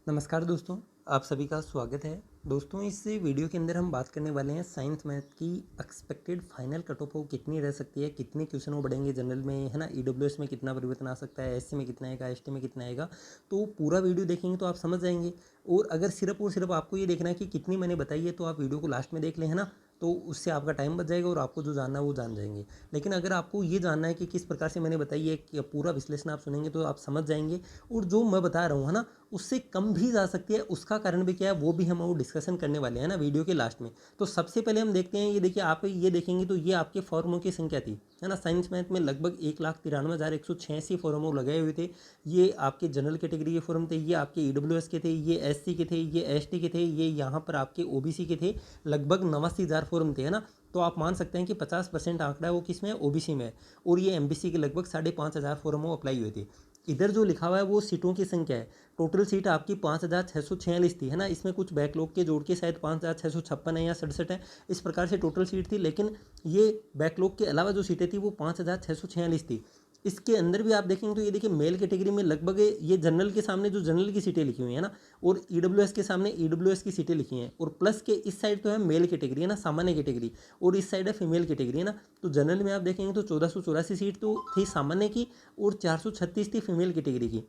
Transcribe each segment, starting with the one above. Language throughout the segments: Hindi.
नमस्कार दोस्तों, आप सभी का स्वागत है। दोस्तों, इस वीडियो के अंदर हम बात करने वाले हैं साइंस मैथ की एक्सपेक्टेड फाइनल कट ऑफ कितनी रह सकती है, कितने क्वेश्चन वो बढ़ेंगे जनरल में, है ना। ईडब्ल्यूएस में कितना परिवर्तन आ सकता है, एससी में कितना आएगा, एसटी में कितना आएगा। तो पूरा वीडियो देखेंगे तो आप समझ जाएंगे। और अगर सिर्फ और सिर्फ आपको ये देखना है कि कितनी मैंने बताई है, तो आप वीडियो को लास्ट में देख लें, है ना। तो उससे आपका टाइम बच जाएगा और आपको जो जानना है वो जान जाएंगे। लेकिन अगर आपको ये जानना है कि किस प्रकार से मैंने बताई है, कि पूरा विश्लेषण आप सुनेंगे तो आप समझ जाएंगे। और जो मैं बता रहा हूँ, है ना, उससे कम भी जा सकती है। उसका कारण भी क्या है वो भी हम वो डिस्कशन करने वाले हैं ना वीडियो के लास्ट में। तो सबसे पहले हम देखते हैं, ये देखिए, आप ये देखेंगे तो ये आपके फॉर्मों की संख्या थी, है ना। साइंस मैथ में लगभग 1,93,186 फॉर्मो लगाए हुए थे। ये आपके जनरल कैटेगरी के फॉर्म थे, ये आपके ईडब्ल्यूएस के थे, ये एससी के थे, ये एसटी के थे, ये यहाँ पर आपके ओबीसी के थे। लगभग 89,000 फॉर्म थे, है ना। तो आप मान सकते हैं कि 50% आंकड़ा है वो किस में है, ओबीसी में है। और ये एमबीसी के लगभग 5,500 फॉर्म वो अप्लाई हुए थे। इधर जो लिखा हुआ है वो सीटों की संख्या है। टोटल सीट आपकी 5,646 थी, है ना। इसमें कुछ बैकलॉग के जोड़ के शायद 5,656 है या 67 है, इस प्रकार से टोटल सीट थी। लेकिन ये बैकलॉग के अलावा जो सीटें थी वो 5,646 थी। इसके अंदर भी आप देखेंगे तो ये देखिए, मेल कैटेगरी में लगभग ये जनरल के सामने जो जनरल की सीटें लिखी हुई हैं ना, और ईडब्ल्यूएस के सामने ईडब्ल्यूएस की सीटें लिखी हैं, और प्लस के इस साइड तो है मेल कैटेगरी, है ना, सामान्य कैटेगरी, और इस साइड है फीमेल कैटेगरी, है ना। तो जनरल में आप देखेंगे तो 1,484 सीट तो थी सामान्य की, और 436 थी फीमेल कैटेगरी की।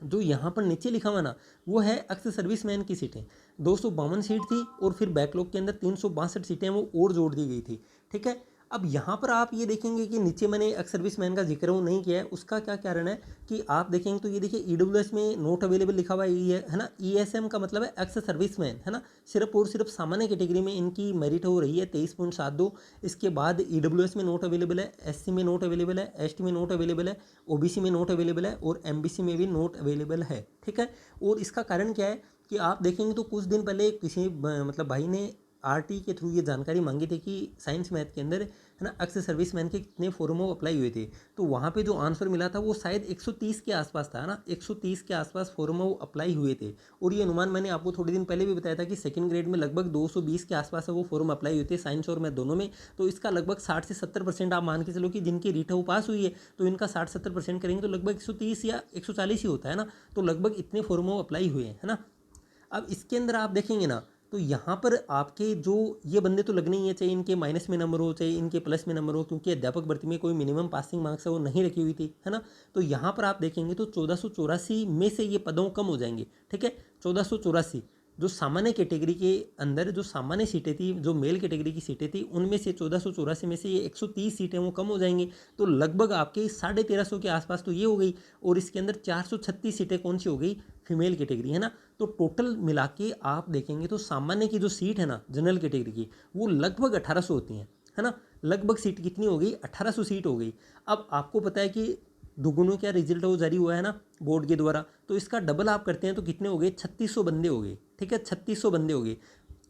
जो यहाँ पर नीचे लिखा हुआ ना, वो है एक्स सर्विसमैन की सीटें। 252 सीट थी, और फिर बैकलॉग के अंदर 362 सीटें वो और जोड़ दी गई थी। ठीक है। अब यहाँ पर आप ये देखेंगे कि नीचे मैंने एक्स सर्विसमैन का जिक्र वो नहीं किया है। उसका क्या कारण है कि आप देखेंगे तो ये देखिए, ईडब्ल्यूएस में नोट अवेलेबल लिखा हुआ है ना। ईएसएम का मतलब है एक्स सर्विसमैन, है ना। सिर्फ और सिर्फ सामान्य कैटेगरी में इनकी मेरिट हो रही है 23.72। इसके बाद ईडब्ल्यूएस में नोट अवेलेबल है, एससी में नोट अवेलेबल है, एसटी में नोट अवेलेबल है, ओबीसी में नोट अवेलेबल है, और एमबीसी में भी नोट अवेलेबल है। ठीक है। और इसका कारण क्या है कि आप देखेंगे तो कुछ दिन पहले किसी मतलब भाई ने आरटी के थ्रू ये जानकारी मांगी थी कि साइंस मैथ के अंदर, है ना, एक्स सर्विसमैन के कितने फॉर्मों अप्लाई हुए थे। तो वहाँ पे जो आंसर मिला था वो शायद 130 के आसपास था, है ना। 130 के आसपास फॉर्मों अप्लाई हुए थे। और ये अनुमान मैंने आपको थोड़े दिन पहले भी बताया था कि सेकंड ग्रेड में लगभग 220 के आसपास वो फॉर्म अप्लाई हुए थे, साइंस और मैथ दोनों में। तो इसका लगभग 60 से 70% आप मान के चलो कि जिनकी रीट है वो पास हुई है, तो इनका 60-70% करेंगे तो लगभग 130 या 140 ही होता है ना। तो लगभग इतने फॉर्मों अप्लाई हुए हैं, है ना। अब इसके अंदर आप देखेंगे ना, तो यहाँ पर आपके जो ये बंदे तो लगने ही है, चाहे इनके माइनस में नंबर हो चाहे इनके प्लस में नंबर हो, क्योंकि अध्यापक भर्ती में कोई मिनिमम पासिंग मार्क्स है वो नहीं रखी हुई थी, है ना। तो यहाँ पर आप देखेंगे तो 1,484 में से ये पदों कम हो जाएंगे। ठीक है। 1,484 जो सामान्य कैटेगरी के अंदर जो सामान्य सीटें थी, जो मेल कैटेगरी की सीटें थी, उनमें से 1,484 में से ये 130 सीटें वो कम हो जाएंगी। तो लगभग आपके 1,350 के आसपास तो ये हो गई। और इसके अंदर 436 सीटें कौन सी हो गई, फीमेल कैटेगरी, है ना। तो टोटल मिला के आप देखेंगे तो सामान्य की जो सीट है ना जनरल कैटेगरी की, वो लगभग 1,800 होती हैं, है ना। लगभग सीट कितनी हो गई, 1,800 सीट हो गई। अब आपको पता है कि दुगुनों क्या रिजल्ट वो जारी हुआ है ना बोर्ड के द्वारा, तो इसका डबल आप करते हैं तो कितने हो गए, 3,600 बंदे हो गए। ठीक है, 3,600 बंदे हो गए।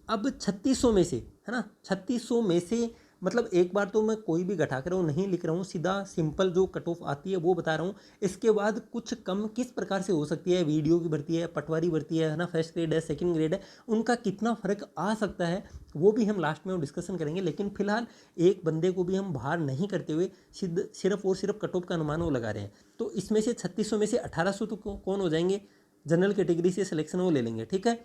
अब 3,600 में से, है ना, 3,600 में से मतलब एक बार तो मैं कोई भी घटा कर वो नहीं लिख रहा हूँ, सीधा सिंपल जो कट ऑफ आती है वो बता रहा हूँ। इसके बाद कुछ कम किस प्रकार से हो सकती है, वीडियो की भर्ती है, पटवारी भर्ती है ना, फर्स्ट ग्रेड है, सेकंड ग्रेड है, उनका कितना फ़र्क आ सकता है वो भी हम लास्ट में डिस्कशन करेंगे। लेकिन फिलहाल एक बंदे को भी हम बाहर नहीं करते हुए सिर्फ और सिर्फ कट ऑफ का अनुमान वो लगा रहे हैं। तो इसमें से 3,600 में से 1,800 तो कौन हो जाएंगे, जनरल कैटेगरी से सिलेक्शन वो ले लेंगे। ठीक है।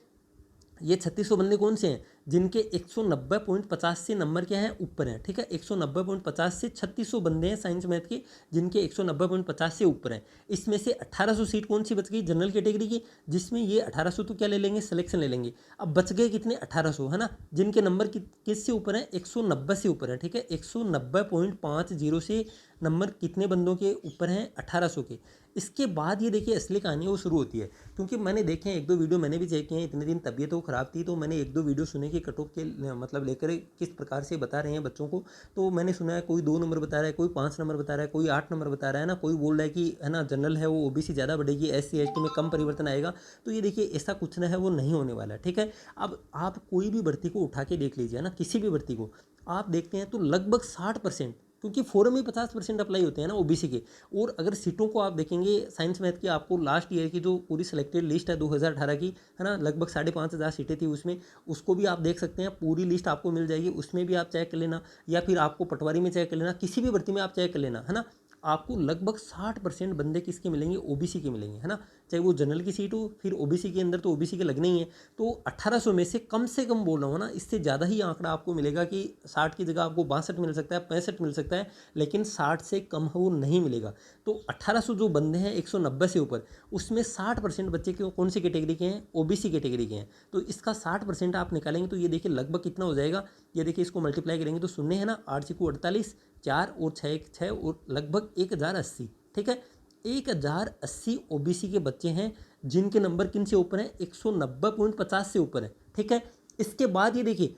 ये 3,600 बंदे कौन से हैं, जिनके 190.50 से नंबर क्या है, ऊपर हैं। ठीक है, 190.50 से 3,600 बंदे हैं साइंस मैथ के जिनके 190.50 से ऊपर हैं। इसमें से 1,800 सीट कौन सी बच गई, जनरल कैटेगरी की, जिसमें ये 1,800 तो क्या ले लेंगे, सिलेक्शन ले लेंगे। अब बच गए कितने, 1,800, है ना, जिनके नंबर किस से ऊपर है, 190 से ऊपर है। ठीक है, 190.50 से नंबर कितने बंदों के ऊपर हैं, 1,800 के। इसके बाद ये देखिए असली कहानी वो शुरू होती है, क्योंकि मैंने देखे हैं एक दो वीडियो मैंने भी चेक किए हैं। इतने दिन तबीयत वो ख़राब थी, तो मैंने एक दो वीडियो सुने कि कट ऑफ के मतलब लेकर किस प्रकार से बता रहे हैं बच्चों को। तो मैंने सुना है कोई 2 नंबर बता रहा है, कोई 5 नंबर बता रहा है, कोई 8 नंबर बता रहा है ना, कोई बोल रहा है कि, है ना, जनरल है वो ओबीसी ज़्यादा बढ़ेगी, एससी एसटी में कम परिवर्तन आएगा। तो ये देखिए ऐसा कुछ ना है, वो नहीं होने वाला है। ठीक है। अब आप कोई भी भर्ती को उठा के देख लीजिए ना, किसी भी भर्ती को आप देखते हैं तो लगभग 60%, क्योंकि फॉरम में 50% अप्लाई होते हैं ना ओबीसी के। और अगर सीटों को आप देखेंगे साइंस मैथ की, आपको लास्ट ईयर की जो पूरी सिलेक्टेड लिस्ट है 2018 की, है ना, लगभग 5,500 सीटें थी उसमें, उसको भी आप देख सकते हैं। पूरी लिस्ट आपको मिल जाएगी, उसमें भी आप चेक कर लेना, या फिर आपको पटवारी में चेक कर लेना, किसी भी भर्ती में आप चेक कर लेना, है ना। आपको लगभग 60% बंदे किसके मिलेंगे, ओबीसी के मिलेंगे, है ना। चाहे वो जनरल की सीट हो, फिर ओबीसी के अंदर तो ओबीसी के लगने ही है। तो 1800 में से कम बोल रहा हूँ ना, इससे ज़्यादा ही आंकड़ा आपको मिलेगा कि 60 की जगह आपको 62 मिल सकता है, 65 मिल सकता है, लेकिन 60 से कम वो नहीं मिलेगा। तो 1800 जो बंदे हैं 190 से ऊपर, उसमें 60% बच्चे कौन सी कैटेगरी के हैं, ओबीसी कैटेगरी के हैं। तो इसका 60% आप निकालेंगे तो ये देखिए लगभग कितना हो जाएगा, ये देखिए इसको मल्टीप्लाई करेंगे तो शून्य है ना, 8 6 48, 4 और 6 और लगभग 1080। ठीक है, 1080 ओबीसी के बच्चे हैं जिनके नंबर किन से ऊपर है, 190.50 से ऊपर है। ठीक है, इसके बाद ये देखिए,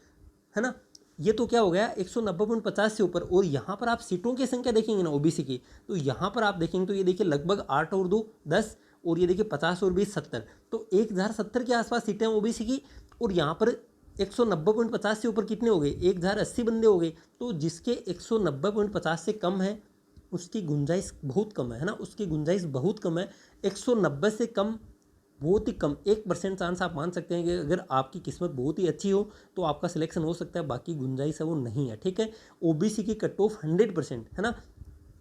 है ना, ये तो क्या हो गया 190.50 से ऊपर। और यहाँ पर आप सीटों की संख्या देखेंगे ना ओबीसी की, तो यहाँ पर आप देखेंगे तो ये देखिए लगभग 8 और 2 10, और ये देखिए 50 और 20 70, तो 1070 के आसपास सीटें हैं ओबीसी की। और यहाँ पर 190.50 से ऊपर कितने हो गए, 1080 बंदे हो गए। तो जिसके 190.50 से कम है उसकी गुंजाइश बहुत कम है ना, उसकी गुंजाइश बहुत कम है। 190 से कम बहुत ही कम, 1% चांस आप मान सकते हैं कि अगर आपकी किस्मत बहुत ही अच्छी हो तो आपका सिलेक्शन हो सकता है, बाकी गुंजाइश है वो नहीं है। ठीक है, ओबीसी की कट ऑफ 100% है ना,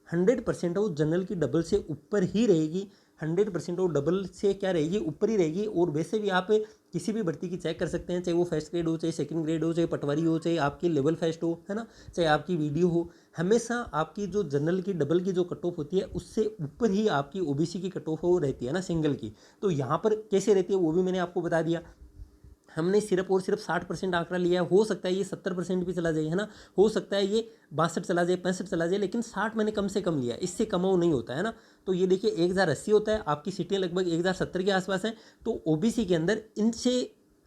100% है वो जनरल की डबल से ऊपर ही रहेगी। 100% वो डबल से क्या रहेगी, ऊपर ही रहेगी। और वैसे भी आप किसी भी भर्ती की चेक कर सकते हैं, चाहे वो फर्स्ट ग्रेड हो, चाहे सेकंड ग्रेड हो, चाहे पटवारी हो, चाहे आपकी लेवल फर्स्ट हो, है ना, चाहे आपकी वीडियो हो, हमेशा आपकी जो जनरल की डबल की जो कट ऑफ होती है उससे ऊपर ही आपकी ओबीसी की कट ऑफ वो रहती है ना, सिंगल की। तो यहाँ पर कैसे रहती है वो भी मैंने आपको बता दिया। हमने सिर्फ और सिर्फ 60% आंकड़ा लिया है, हो सकता है ये 70% भी चला जाए, है ना, हो सकता है ये 62 चला जाए, 65 चला जाए, लेकिन 60 मैंने कम से कम लिया, इससे कम वो नहीं होता है ना। तो ये देखिए 1080 होता है, आपकी सीटें लगभग 1070 के आसपास हैं। तो ओबीसी के अंदर इनसे,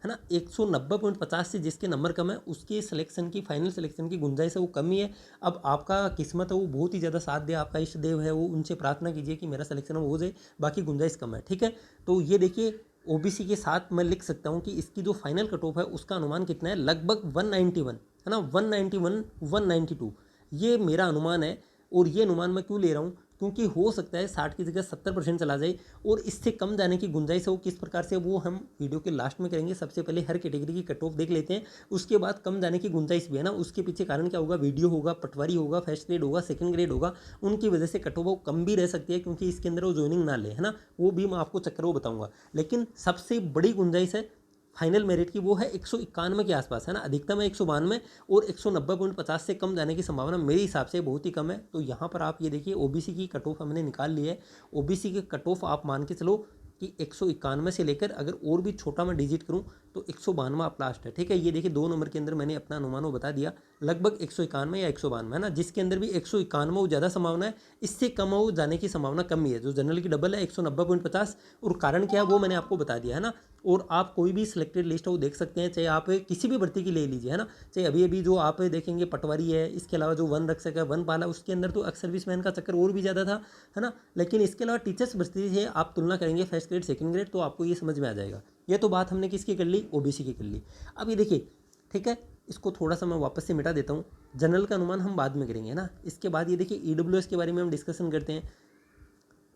है ना, 190.50 से जिसके नंबर कम है उसके सिलेक्शन की, फाइनल सिलेक्शन की गुंजाइश है वो कम ही है। अब आपका किस्मत है वो बहुत ही ज़्यादा साथ दे, आपका इष्ट देव है वो, उनसे प्रार्थना कीजिए कि मेरा सिलेक्शन हो जाए, बाकी गुंजाइश कम है। ठीक है, तो ये देखिए ओबीसी के साथ मैं लिख सकता हूँ कि इसकी जो फाइनल कट ऑफ है उसका अनुमान कितना है, लगभग 191, है ना, 191 192, ये मेरा अनुमान है। और ये अनुमान मैं क्यों ले रहा हूँ, क्योंकि हो सकता है 60 की जगह 70% चला जाए, और इससे कम जाने की गुंजाइश है वो किस प्रकार से, वो हम वीडियो के लास्ट में करेंगे। सबसे पहले हर कैटेगरी की कट ऑफ देख लेते हैं, उसके बाद कम जाने की गुंजाइश भी है ना, उसके पीछे कारण क्या होगा, वीडियो होगा, पटवारी होगा, फर्स्ट ग्रेड होगा, सेकंड ग्रेड होगा, उनकी वजह से कट ऑफ वो कम भी रह सकती है, क्योंकि इसके अंदर वो ज्वाइनिंग ना ले, है ना, वो भी मैं आपको चक्कर वो बताऊंगा। लेकिन सबसे बड़ी गुंजाइश है फाइनल मेरिट की, वो है 191 के आसपास, है ना, अधिकतम है 192, और 190.50 से कम जाने की संभावना मेरे हिसाब से बहुत ही कम है। तो यहाँ पर आप ये देखिए ओबीसी की कट ऑफ हमने निकाल ली है। ओबीसी की कट ऑफ आप मान के चलो कि 191 से लेकर, अगर और भी छोटा मैं डिजिट करूँ तो 192 आप लास्ट है। ठीक है, ये देखिए 2 नंबर के अंदर मैंने अपना अनुमान बता दिया, लगभग 191 या 192, है ना, जिसके अंदर भी 191 वो ज़्यादा संभावना है, इससे कम हो जाने की संभावना कम ही है। जो जनरल की डबल है 190.50, और कारण क्या है वो मैंने आपको बता दिया, है ना। और आप कोई भी सिलेक्टेड लिस्ट है वो देख सकते हैं, चाहे आप किसी भी भर्ती की ले लीजिए, है ना, चाहे अभी अभी जो आप देखेंगे पटवारी है, इसके अलावा जो वन रक्षक है, वन पाला, उसके अंदर तो एक्स सर्विसमैन का चक्कर और भी ज़्यादा था, है ना। लेकिन इसके अलावा टीचर्स भर्ती से आप तुलना करेंगे फर्स्ट ग्रेड सेकंड ग्रेड, तो आपको ये समझ में आ जाएगा। ये तो बात हमने किसकी कर ली, ओबीसी की कर ली। अब ये देखिए, ठीक है, इसको थोड़ा सा मैं वापस से मिटा देता हूँ, जनरल का अनुमान हम बाद में करेंगे, है ना। इसके बाद ये देखिए ईडब्ल्यूएस के बारे में हम डिस्कशन करते हैं।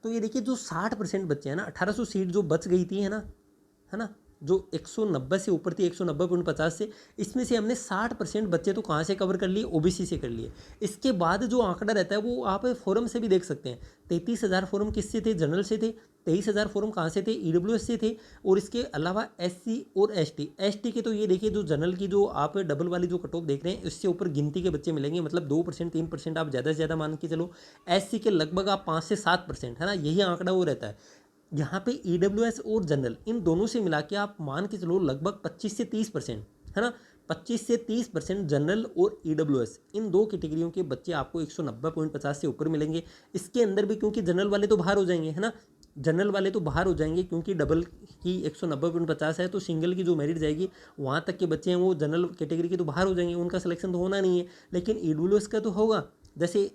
तो ये देखिए जो 60% बच्चे हैं ना, 1800 सीट जो बच गई थी, है ना, जो 190 से ऊपर थी, 190.50 से, इसमें से हमने 60% बच्चे तो कहाँ से कवर कर लिए, ओबीसी से कर लिए। इसके बाद जो आंकड़ा रहता है वो आप फॉरम से भी देख सकते हैं। 33,000 फॉरम किससे थे, जनरल से थे। 23,000 फॉरम कहाँ से थे, ईडब्ल्यूएस से थे। और इसके अलावा एससी और एसटी के तो ये देखिए जो जनरल की जो आप डबल वाली जो कट ऑफ देख रहे हैं, इससे ऊपर गिनती के बच्चे मिलेंगे, मतलब 2% 3% आप ज़्यादा से ज़्यादा मान के चलो। एससी के लगभग आप 5 से 7%, है ना, यही आंकड़ा वो रहता है। यहाँ पे ईडब्ल्यूएस और जनरल इन दोनों से मिला के आप मान के चलो लगभग 25 से 30%, है ना, 25 से 30% जनरल और ईडब्ल्यूएस, इन दो कैटेगरियों के बच्चे आपको 190.50 से ऊपर मिलेंगे। इसके अंदर भी क्योंकि जनरल वाले तो बाहर हो जाएंगे, है ना, जनरल वाले तो बाहर हो जाएंगे, क्योंकि डबल की 190.50 है, तो सिंगल की जो मेरिट जाएगी वहाँ तक के बच्चे हैं वो जनरल कैटेगरी के तो बाहर हो जाएंगे, उनका सिलेक्शन तो होना नहीं है। लेकिन ईडब्ल्यूएस का तो होगा। जैसे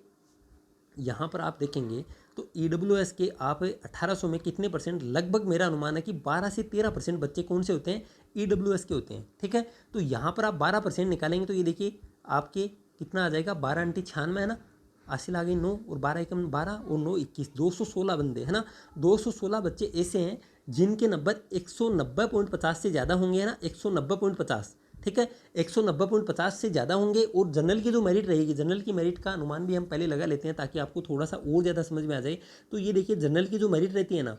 यहाँ पर आप देखेंगे तो ईडब्ल्यूएस के आप 1800 में कितने परसेंट, लगभग मेरा अनुमान है कि 12 से 13% बच्चे कौन से होते हैं, ईडब्ल्यूएस के होते हैं। ठीक है, तो यहाँ पर आप 12% निकालेंगे तो ये देखिए आपके कितना आ जाएगा, 12 अंटी 96, है ना, 80 आ गई 9, और 12 एकम 12 और 9 21, 216 बंदे, है ना। 216 बच्चे ऐसे हैं जिनके नंबर 190.50 से ज़्यादा होंगे, है ना, 190.50, ठीक है। 190.50 से ज़्यादा होंगे और जनरल की जो मेरिट रहेगी, जनरल की मेरिट का अनुमान भी हम पहले लगा लेते हैं ताकि आपको थोड़ा सा और ज़्यादा समझ में आ जाए। तो ये देखिए जनरल की जो मेरिट रहती है ना,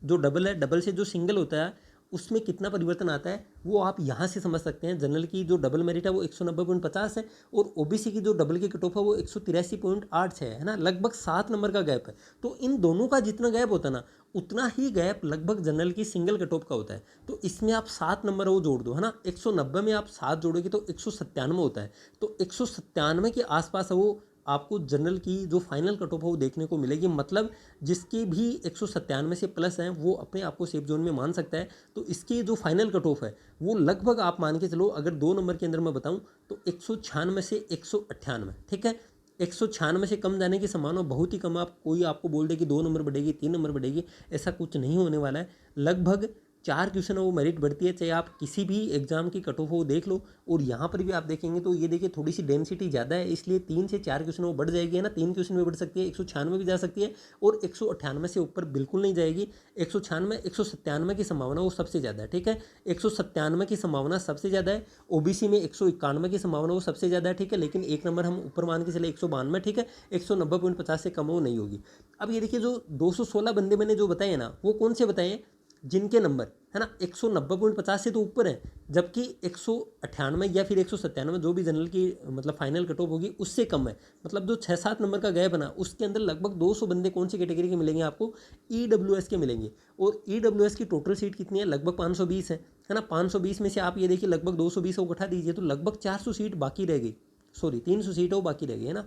जो डबल है, डबल से जो सिंगल होता है उसमें कितना परिवर्तन आता है वो आप यहाँ से समझ सकते हैं। जनरल की जो डबल मेरिट है वो 190.50 है और ओबीसी की जो डबल की कट ऑफ है वो 183.86 है ना, लगभग 7 नंबर का गैप है। तो इन दोनों का जितना गैप होता है ना, उतना ही गैप लगभग जनरल की सिंगल कट ऑफ का होता है। तो इसमें आप 7 नंबर वो जोड़ दो, है ना, 190 में आप 7 जोड़ोगे तो 197 होता है। तो 197 के आसपास वो आपको जनरल की जो फाइनल कट ऑफ है वो देखने को मिलेगी। मतलब जिसके भी 197 से प्लस हैं वो अपने आप को सेफ जोन में मान सकता है। तो इसकी जो फाइनल कट ऑफ है वो लगभग आप मान के चलो, अगर 2 नंबर के अंदर मैं बताऊं तो 196 से 198, ठीक है। 196 से कम जाने की संभावना बहुत ही कम है। आप कोई आपको बोल दे कि 2 नंबर बढ़ेगी, 3 नंबर बढ़ेगी, ऐसा कुछ नहीं होने वाला है। लगभग 4 क्वेश्चन वो मेरिट बढ़ती है, चाहे आप किसी भी एग्जाम की कट ऑफ वो देख लो। और यहाँ पर भी आप देखेंगे तो ये देखिए थोड़ी सी डेंसिटी ज़्यादा है, इसलिए 3 से 4 क्वेश्चन वो बढ़ जाएगी, है ना। 3 क्वेश्चन भी बढ़ सकती है, 196 भी जा सकती है और 198 से ऊपर बिल्कुल नहीं जाएगी। 196, 197 की संभावना वो सबसे ज़्यादा है, ठीक है। 197 की संभावना सबसे ज़्यादा है। ओबीसी में 191 की संभावना वो सबसे ज़्यादा है, ठीक है। लेकिन एक नंबर हम ऊपर मान के चले 192, ठीक है। 190.50 से कम वो नहीं होगी। अब ये देखिए जो 216 बंदे मैंने जो बताए ना, वो कौन से बताए हैं, जिनके नंबर, है ना, 190.50 से तो ऊपर है, जबकि 198 या फिर 197 जो भी जनरल की मतलब फाइनल कट ऑफ होगी उससे कम है। मतलब जो 6-7 नंबर का गैप है ना, उसके अंदर लगभग 200 बंदे कौन सी कैटेगरी के मिलेंगे आपको, ईडब्ल्यूएस के मिलेंगे। और ईडब्ल्यूएस की टोटल सीट कितनी है, लगभग 520 है ना। 520 में से आप ये देखिए लगभग 220 को उठा दीजिए तो लगभग 400 सीट बाकी रह गई, सॉरी 300 सीट वो बाकी रह गई, है ना।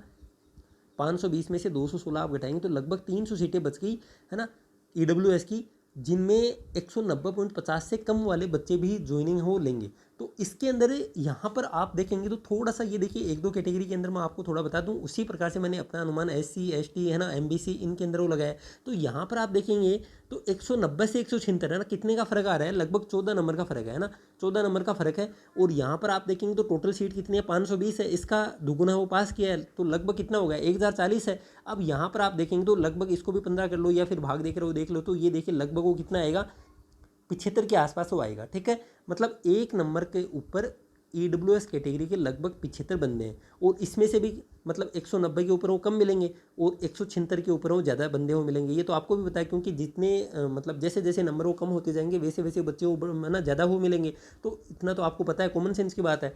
520 में से 216 आप घटाएंगे तो लगभग 300 सीटें बच गई, है ना, ईडब्ल्यूएस की, जिनमें 190.50 से कम वाले बच्चे भी ज्वाइनिंग हो लेंगे। तो इसके अंदर यहाँ पर आप देखेंगे तो थोड़ा सा ये देखिए 1-2 कैटेगरी के अंदर मैं आपको थोड़ा बता दूँ, उसी प्रकार से मैंने अपना अनुमान एससी एसटी, है ना, एमबीसी, इनके अंदर वो लगाया। तो यहाँ पर आप देखेंगे तो 190 से 176, है ना, कितने का फर्क आ रहा है, लगभग 14 नंबर का फर्क है ना, 14 नंबर का फर्क है। और यहाँ पर आप देखेंगे तो टोटल सीट कितनी है, 520 है, इसका दुगुना वो पास किया है तो लगभग कितना होगा, 1040 है। अब यहाँ पर आप देखेंगे तो लगभग इसको भी 15 कर लो या फिर भाग देख रहे हो देख लो, तो ये देखिए लगभग वो कितना आएगा, 75 के आसपास वो आएगा, ठीक है। मतलब एक नंबर के ऊपर ईडब्ल्यूएस कैटेगरी के लगभग 75 बंदे हैं। और इसमें से भी मतलब 190 के ऊपर वो कम मिलेंगे और 176 के ऊपर वो ज़्यादा बंदे वो मिलेंगे। ये तो आपको भी पता है, क्योंकि जितने मतलब जैसे जैसे नंबर वो कम होते जाएंगे वैसे वैसे बच्चे वो ना ज़्यादा वो मिलेंगे। तो इतना तो आपको पता है, कॉमन सेंस की बात है।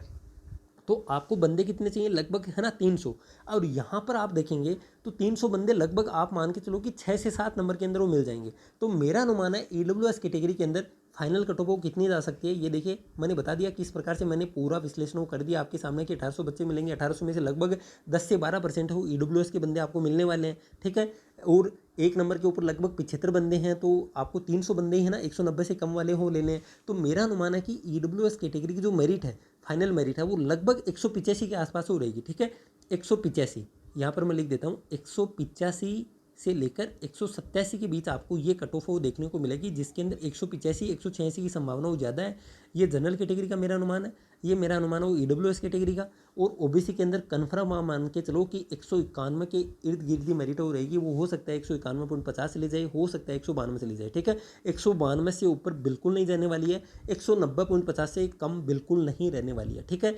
तो आपको बंदे कितने चाहिए, लगभग, है ना, 300। और यहाँ पर आप देखेंगे तो 300 बंदे लगभग आप मान के चलो कि 6 से 7 नंबर के अंदर वो मिल जाएंगे। तो मेरा अनुमान है ईडब्ल्यूएस कैटेगरी के अंदर फाइनल कट ऑफ कितनी जा सकती है, ये देखिए मैंने बता दिया किस प्रकार से मैंने पूरा विश्लेषण कर दिया आपके सामने कि 1800 बच्चे मिलेंगे, 1800 में से लगभग 10 से 12% हो ईडब्ल्यूएस के बंदे आपको मिलने वाले हैं, ठीक है। और एक नंबर के ऊपर लगभग 75 बंदे हैं तो आपको 300 बंदे ही, है ना, 190 से कम वाले हो लेने हैं। तो मेरा अनुमान है कि ईडब्ल्यूएस कैटेगरी की जो मेरिट है, फाइनल मेरिट है, वो लगभग 185 के आसपास हो रहेगी, ठीक है। 185, यहाँ पर मैं लिख देता हूँ, 185 से लेकर 187 के बीच आपको ये कट ऑफ वो देखने को मिलेगी, जिसके अंदर 185 186 की संभावना वो ज़्यादा है। ये जनरल कैटेगरी का मेरा अनुमान है, ये मेरा अनुमान है वो ईडब्ल्यूएस कैटेगरी का। और ओबीसी के अंदर कन्फर्म आप मान के चलो कि 191 के इर्द गिर्द ही मेरिट हो रहेगी। वो हो सकता है 191.50 से ले जाए, हो सकता है 192 से ले जाए, ठीक है। 192 से ऊपर बिल्कुल नहीं जाने वाली है, 190.50 से कम बिल्कुल नहीं रहने वाली है, ठीक है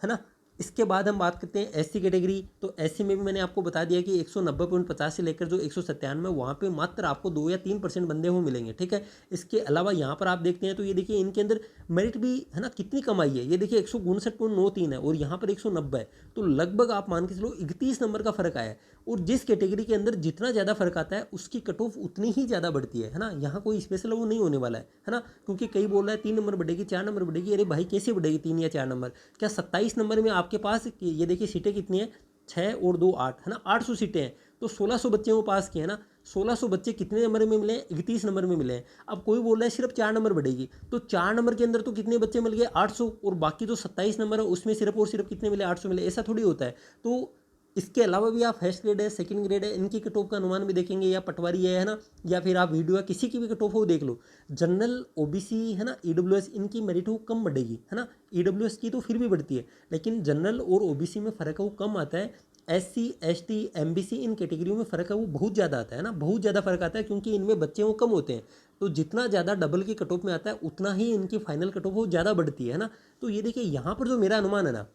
ना। इसके बाद हम बात करते हैं एससी कैटेगरी। तो एससी में भी मैंने आपको बता दिया कि 190.50 से लेकर जो 197 वहाँ पे मात्र आपको 2 या 3% बंदे हो मिलेंगे, ठीक है। इसके अलावा यहाँ पर आप देखते हैं तो ये देखिए इनके अंदर मेरिट भी, है ना, कितनी कम आई है, ये देखिए 159.93 है और यहाँ पर 190 है। तो लगभग आप मान के चलो 31 नंबर का फर्क आया है। और जिस कैटेगरी के अंदर जितना ज़्यादा फर्क आता है उसकी कट ऑफ उतनी ही ज़्यादा बढ़ती है ना। यहाँ कोई स्पेशल वो नहीं होने वाला है ना, क्योंकि कई बोल रहा है 3 नंबर बढ़ेगी, 4 नंबर बढ़ेगी। अरे भाई कैसे बढ़ेगी 3 या 4 नंबर, क्या 27 नंबर में आपके पास ये देखिए सीटें कितनी है, 6 और 2 8, है ना, 800 सीटें हैं। तो 1600 बच्चे वो पास किए, है ना। 1600 बच्चे कितने नंबर में मिले हैं, 31 नंबर में मिले हैं। अब कोई बोल रहा है सिर्फ 4 नंबर बढ़ेगी, तो 4 नंबर के अंदर तो कितने बच्चे मिल गए, 800, और बाकी जो 27 नंबर है उसमें सिर्फ और सिर्फ कितने मिले, 800 मिले। ऐसा थोड़ी होता है। तो इसके अलावा भी आप फर्स्ट ग्रेड है, सेकंड ग्रेड है, इनकी कट ऑफ का अनुमान भी देखेंगे, या पटवारी है ना, या फिर आप वीडियो है, किसी की भी कट ऑफ हो देख लो। जनरल, ओबीसी, है ना, ईडब्ल्यूएस, इनकी मेरिट हो कम बढ़ेगी, है ना। ईडब्ल्यूएस की तो फिर भी बढ़ती है, लेकिन जनरल और ओबीसी में फ़र्क है वो कम आता है। SC ST MBC इन कैटेगरियों में फ़र्क है वो बहुत ज़्यादा आता है ना, बहुत ज़्यादा फ़र्क आता है, क्योंकि इनमें बच्चे वो कम होते हैं। तो जितना ज़्यादा डबल की कट ऑफ में आता है उतना ही इनकी फाइनल कट ऑफ वो ज़्यादा बढ़ती है ना। तो ये देखिए यहाँ पर जो मेरा अनुमान है ना,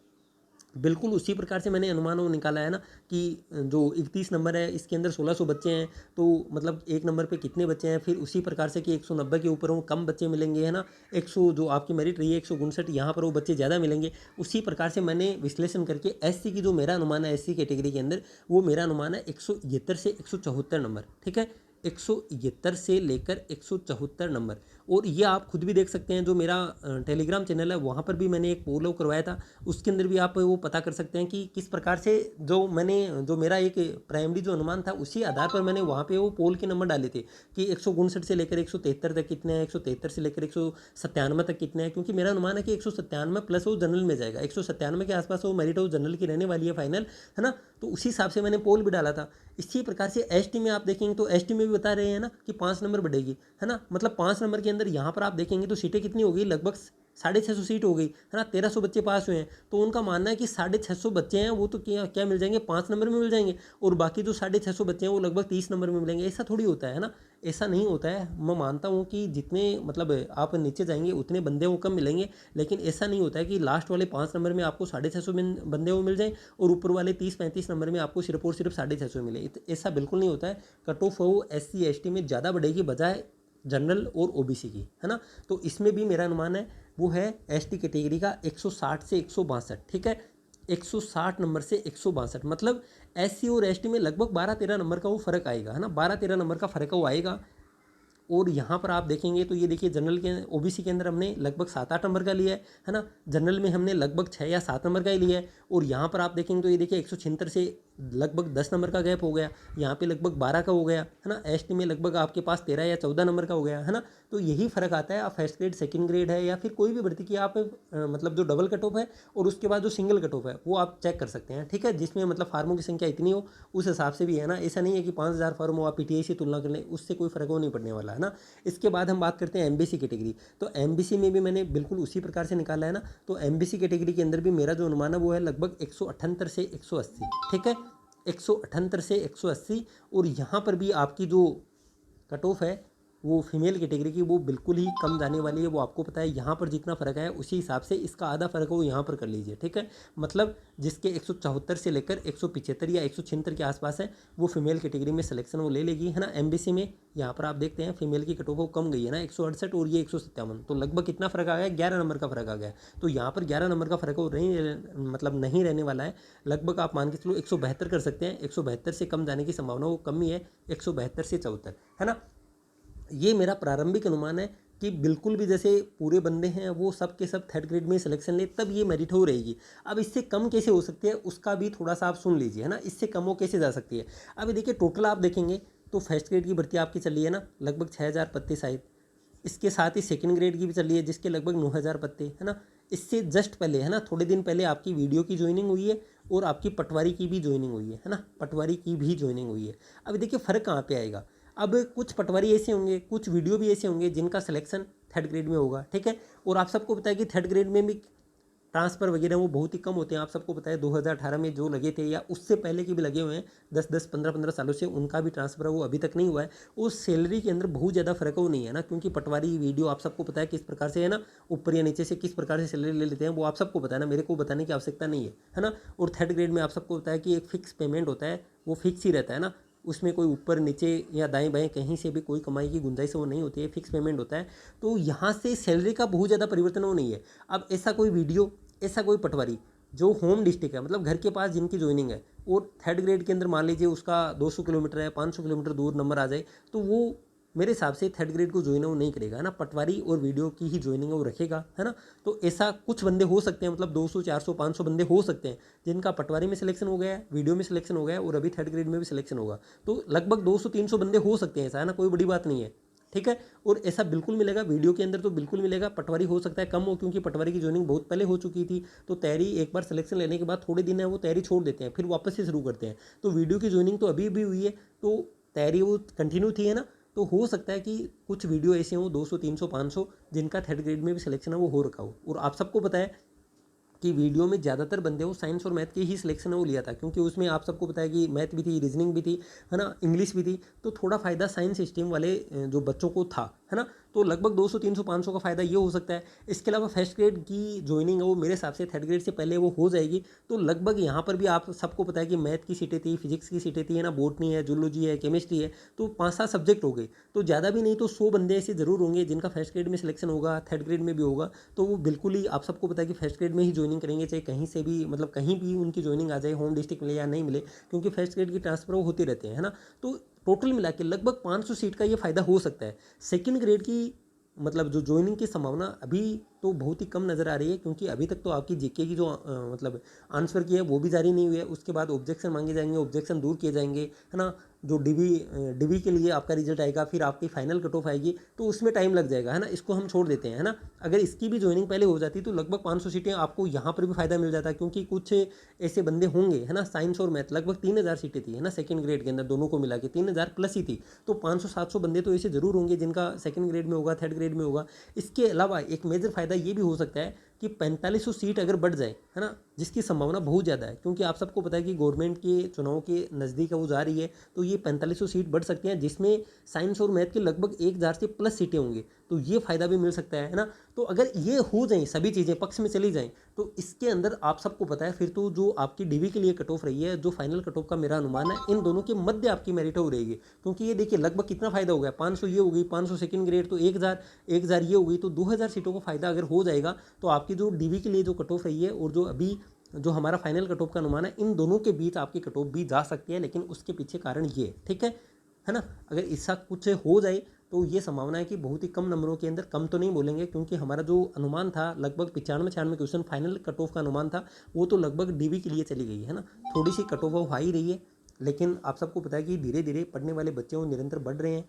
बिल्कुल उसी प्रकार से मैंने अनुमान वो निकाला है ना, कि जो 31 नंबर है इसके अंदर 1600 बच्चे हैं, तो मतलब एक नंबर पे कितने बच्चे हैं, फिर उसी प्रकार से कि 190 के ऊपर वो कम बच्चे मिलेंगे, है ना, 100 जो आपकी मेरिट रही है 159, यहाँ पर वो बच्चे ज़्यादा मिलेंगे। उसी प्रकार से मैंने विश्लेषण करके SC की जो मेरा अनुमान है SC कैटेगरी के अंदर, वो मेरा अनुमान है 173 से 174 नंबर, ठीक है, 173 से लेकर 174 नंबर। और ये आप खुद भी देख सकते हैं, जो मेरा टेलीग्राम चैनल है वहाँ पर भी मैंने एक पोल करवाया था, उसके अंदर भी आप वो पता कर सकते हैं कि किस प्रकार से जो मेरा एक प्राइमरी जो अनुमान था उसी आधार पर मैंने वहाँ पे वो पोल के नंबर डाले थे कि 159 से लेकर 173 तक कितने हैं, 173 से लेकर 197 तक कितने हैं, क्योंकि मेरा अनुमान है कि 197 प्लस वो जनरल में जाएगा, 197 के आसपास वो मेरिट वो जनरल की रहने वाली है फाइनल, है ना। तो उसी हिसाब से मैंने पोल भी डाला था। इसी प्रकार से ST में आप देखेंगे तो ST में भी बता रहे हैं ना कि 5 नंबर बढ़ेगी, है ना, मतलब 5 नंबर के अंदर यहाँ पर आप देखेंगे तो सीटें कितनी होगी, लगभग 650 सीट हो गई, है ना, 1300 बच्चे पास हुए हैं। तो उनका मानना है कि 650 बच्चे हैं वो तो क्या क्या मिल जाएंगे, 5 नंबर में मिल जाएंगे, और बाकी जो 650 बच्चे हैं वो लगभग 30 नंबर में मिलेंगे। ऐसा थोड़ी होता है ना, ऐसा नहीं होता है। मैं मानता हूँ कि जितने मतलब आप नीचे जाएंगे उतने बंदे वो कम मिलेंगे, लेकिन ऐसा नहीं होता है कि लास्ट वाले 5 नंबर में आपको 650 बंदे वो मिल जाएं और ऊपर वाले 30-35 नंबर में आपको सिर्फ और सिर्फ 650 मिले। ऐसा बिल्कुल नहीं होता है। कट ऑफ वो SC ST में ज़्यादा बढ़ेगी बजाय जनरल और OBC की, है ना। तो इसमें भी मेरा अनुमान है वो है ST कैटेगरी का 160 से 162, ठीक है, 160 नंबर से 162, मतलब SC और ST में लगभग 12-13 नंबर का वो फ़र्क आएगा, है ना, 12-13 नंबर का फ़र्क वो आएगा। और यहाँ पर आप देखेंगे तो ये देखिए जनरल के OBC के अंदर हमने लगभग 7-8 नंबर का लिया है ना, जनरल में हमने लगभग 6 या 7 नंबर का ही लिया है। और यहाँ पर आप देखेंगे तो ये देखिए 176 से लगभग 10 नंबर का गैप हो गया, यहाँ पे लगभग 12 का हो गया, है ना। ST में लगभग आपके पास 13 या 14 नंबर का हो गया, है ना। तो यही फ़र्क आता है, आप फर्स्ट ग्रेड सेकंड ग्रेड है या फिर कोई भी भर्ती की आप मतलब जो डबल कट ऑफ है और उसके बाद जो सिंगल कट ऑफ है वो आप चेक कर सकते हैं, ठीक है, जिसमें मतलब फार्मों की संख्या इतनी हो उस हिसाब से भी, है ना। ऐसा नहीं है कि 5000 फार्म हो आप PTI से तुलना कर लें, उससे कोई फ़र्क वो नहीं पड़ने वाला, है ना। इसके बाद हम बात करते हैं MBC कैटेगरी। तो MBC में भी मैंने बिल्कुल उसी प्रकार से निकाला है ना। तो MBC कैटेगरी के अंदर भी मेरा जो अनुमान है वो है लगभग 178 से 180, ठीक है, 178 से 180। और यहाँ पर भी आपकी जो कट ऑफ है वो फीमेल कैटेगरी की वो बिल्कुल ही कम जाने वाली है, वो आपको पता है। यहाँ पर जितना फ़र्क है उसी हिसाब से इसका आधा फ़र्क है वो यहाँ पर कर लीजिए, ठीक है। मतलब जिसके 174 से लेकर 175 या 176 के आसपास है वो फीमेल कैटेगरी में सिलेक्शन वो ले लेगी, है ना। MBC में यहाँ पर आप देखते हैं फीमेल की कट ऑफ वो कम गई है ना, 168 और ये 157, तो लगभग कितना फ़र्क आ गया, 11 नंबर का फ़र्क आ गया। तो यहाँ पर 11 नंबर का फ़र्क वो मतलब नहीं रहने वाला है। लगभग आप मान के चलो 172 कर सकते हैं, 172 से कम जाने की संभावना वो कम ही है, 172 से 74, है ना। ये मेरा प्रारंभिक अनुमान है कि बिल्कुल भी जैसे पूरे बंदे हैं वो सब के सब थर्ड ग्रेड में सिलेक्शन ले तब ये मेरिट हो रहेगी। अब इससे कम कैसे हो सकती है उसका भी थोड़ा सा आप सुन लीजिए, है ना, इससे कम हो कैसे जा सकती है। अभी देखिए टोटल आप देखेंगे तो फर्स्ट ग्रेड की भर्ती आपकी चली है ना लगभग 6000 पत्ते शायद, इसके साथ ही सेकंड ग्रेड की भी चली है जिसके लगभग 9000 पत्ते, है ना। इससे जस्ट पहले, है ना, थोड़े दिन पहले आपकी वीडियो की ज्वाइनिंग हुई है और आपकी पटवारी की भी ज्वाइनिंग हुई है ना, पटवारी की भी ज्वाइनिंग हुई है। अभी देखिए फ़र्क कहाँ पे आएगा। अब कुछ पटवारी ऐसे होंगे, कुछ वीडियो भी ऐसे होंगे जिनका सिलेक्शन थर्ड ग्रेड में होगा, ठीक है। और आप सबको पता है कि थर्ड ग्रेड में भी ट्रांसफ़र वगैरह वो बहुत ही कम होते हैं। आप सबको पता है 2018 में जो लगे थे या उससे पहले के भी लगे हुए हैं 10-10 15-15 सालों से, उनका भी ट्रांसफ़र है वो अभी तक नहीं हुआ है। उस सैलरी के अंदर बहुत ज़्यादा फ़र्क वो नहीं है ना, क्योंकि पटवारी वीडियो आप सबको पता है किस प्रकार से, है ना, ऊपर या नीचे से किस प्रकार से सैलरी ले लेते हैं वो आप सबको पता है ना, मेरे को बताने की आवश्यकता नहीं है ना। और थर्ड ग्रेड में आप सबको पता है कि एक फ़िक्स पेमेंट होता है, वो फिक्स ही रहता है ना, उसमें कोई ऊपर नीचे या दाएं बाएं कहीं से भी कोई कमाई की गुंजाइश वो नहीं होती है, फिक्स पेमेंट होता है। तो यहाँ से सैलरी का बहुत ज़्यादा परिवर्तन वो नहीं है। अब ऐसा कोई वीडियो, ऐसा कोई पटवारी जो होम डिस्ट्रिक्ट है, मतलब घर के पास जिनकी ज्वाइनिंग है और थर्ड ग्रेड के अंदर मान लीजिए उसका 200 किलोमीटर है, 500 किलोमीटर दूर नंबर आ जाए, तो वो मेरे हिसाब से थर्ड ग्रेड को ज्वाइन वो नहीं करेगा, है ना। पटवारी और वीडियो की ही ज्वाइनिंग वो रखेगा, है ना। तो ऐसा कुछ बंदे हो सकते हैं, मतलब 200 400 500 बंदे हो सकते हैं जिनका पटवारी में सिलेक्शन हो गया है, वीडियो में सिलेक्शन हो गया है और अभी थर्ड ग्रेड में भी सिलेक्शन होगा। तो लगभग 200-300 बंदे हो सकते हैं, ऐसा है ना, कोई बड़ी बात नहीं है, ठीक है। और ऐसा बिल्कुल मिलेगा वीडियो के अंदर, तो बिल्कुल मिलेगा। पटवारी हो सकता है कम हो, क्योंकि पटवारी की ज्वाइनिंग बहुत पहले हो चुकी थी, तो तैयारी एक बार सिलेक्शन लेने के बाद थोड़े दिन है वो तैयारी छोड़ देते हैं, फिर वापस से शुरू करते हैं। तो वीडियो की ज्वाइनिंग तो अभी भी हुई है, तो तैयारी वो कंटिन्यू थी, है ना। तो हो सकता है कि कुछ वीडियो ऐसे हों 200 300 500 जिनका थर्ड ग्रेड में भी सिलेक्शन है वो हो रखा हो। और आप सबको पता है कि वीडियो में ज़्यादातर बंदे वो साइंस और मैथ की ही सिलेक्शन है वो लिया था, क्योंकि उसमें आप सबको पता है कि मैथ भी थी, रीजनिंग भी थी, है ना, इंग्लिश भी थी। तो थोड़ा फ़ायदा साइंस स्ट्रीम वाले जो बच्चों को था, है ना, तो लगभग 200 300 500 का फ़ायदा ये हो सकता है। इसके अलावा फर्स्ट ग्रेड की ज्वाइनिंग है वो मेरे हिसाब से थर्ड ग्रेड से पहले वो हो जाएगी। तो लगभग यहाँ पर भी आप सबको पता है कि मैथ की सीटें थी, फिजिक्स की सीटें थी, है ना, बॉटनी है, जूलॉजी है, केमिस्ट्री है, तो 5-7 सब्जेक्ट हो गए। तो ज़्यादा भी नहीं तो 100 बंदे ऐसे ज़रूर होंगे जिनका फर्स्ट ग्रेड में सिलेक्शन होगा, थर्ड ग्रेड में भी होगा। तो वो बिल्कुल ही आप सबको पता है कि फर्स्ट ग्रेड में ही ज्वाइनिंग करेंगे, चाहे कहीं से भी, मतलब कहीं भी उनकी ज्वाइनिंग आ जाए, होम डिस्ट्रिक्ट मिले या नहीं मिले, क्योंकि फर्स्ट ग्रेड की ट्रांसफर वो होते रहते हैं, है ना। तो टोटल मिला के लगभग 500 सीट का ये फ़ायदा हो सकता है। सेकंड ग्रेड की मतलब जो ज्वाइनिंग की संभावना अभी तो बहुत ही कम नज़र आ रही है, क्योंकि अभी तक तो आपकी जीके की जो मतलब आंसर की है वो भी जारी नहीं हुई है। उसके बाद ऑब्जेक्शन मांगे जाएंगे, ऑब्जेक्शन दूर किए जाएंगे, है ना। जो डीवी के लिए आपका रिजल्ट आएगा, फिर आपकी फाइनल कट ऑफ आएगी, तो उसमें टाइम लग जाएगा, है ना। इसको हम छोड़ देते हैं, है ना। अगर इसकी भी ज्वाइनिंग पहले हो जाती तो लगभग 500 सीटें आपको यहाँ पर भी फायदा मिल जाता, क्योंकि कुछ ऐसे बंदे होंगे, है ना, साइंस और मैथ लगभग 3000 सीटें थी, है ना, सेकंड ग्रेड के अंदर दोनों को मिला के 3000 प्लस ही थी। तो 500-700 बंदे तो ऐसे जरूर होंगे जिनका सेकंड ग्रेड में होगा, थर्ड ग्रेड में होगा। इसके अलावा एक मेजर फायदा ये भी हो सकता है कि 4500 सीट अगर बढ़ जाए, है ना, जिसकी संभावना बहुत ज़्यादा है, क्योंकि आप सबको पता है कि गवर्नमेंट के चुनाव के नज़दीक वो जा रही है, तो ये 4500 सीट बढ़ सकती हैं, जिसमें साइंस और मैथ के लगभग 1000 से प्लस सीटें होंगी। तो ये फ़ायदा भी मिल सकता है ना। तो अगर ये हो जाए, सभी चीज़ें पक्ष में चली जाएँ, तो इसके अंदर आप सबको पता है फिर तो जो आपकी डीवी के लिए कट ऑफ रही है, जो फाइनल कट ऑफ का मेरा अनुमान है, इन दोनों के मध्य आपकी मेरिट हो रहेगी। क्योंकि ये देखिए लगभग कितना फ़ायदा हो गया, 500 ये हो गई, 500 सेकंड ग्रेड, तो 1000 ये हो गई, तो 2000 सीटों का फ़ायदा अगर हो जाएगा, तो आपकी जो डीवी के लिए जो कट ऑफ रही है और जो अभी जो हमारा फाइनल कट ऑफ का अनुमान है, इन दोनों के बीच आपकी कट ऑफ भी जा सकती है। लेकिन उसके पीछे कारण ये, ठीक है ना। अगर ऐसा कुछ हो जाए तो ये संभावना है कि बहुत ही कम नंबरों के अंदर, कम तो नहीं बोलेंगे, क्योंकि हमारा जो अनुमान था लगभग 95-96 क्वेश्चन फाइनल कट ऑफ का अनुमान था, वो तो लगभग डीवी के लिए चली गई है ना। थोड़ी सी कट ऑफ हाई रही है, लेकिन आप सबको पता है कि धीरे धीरे पढ़ने वाले बच्चे वो निरंतर बढ़ रहे हैं।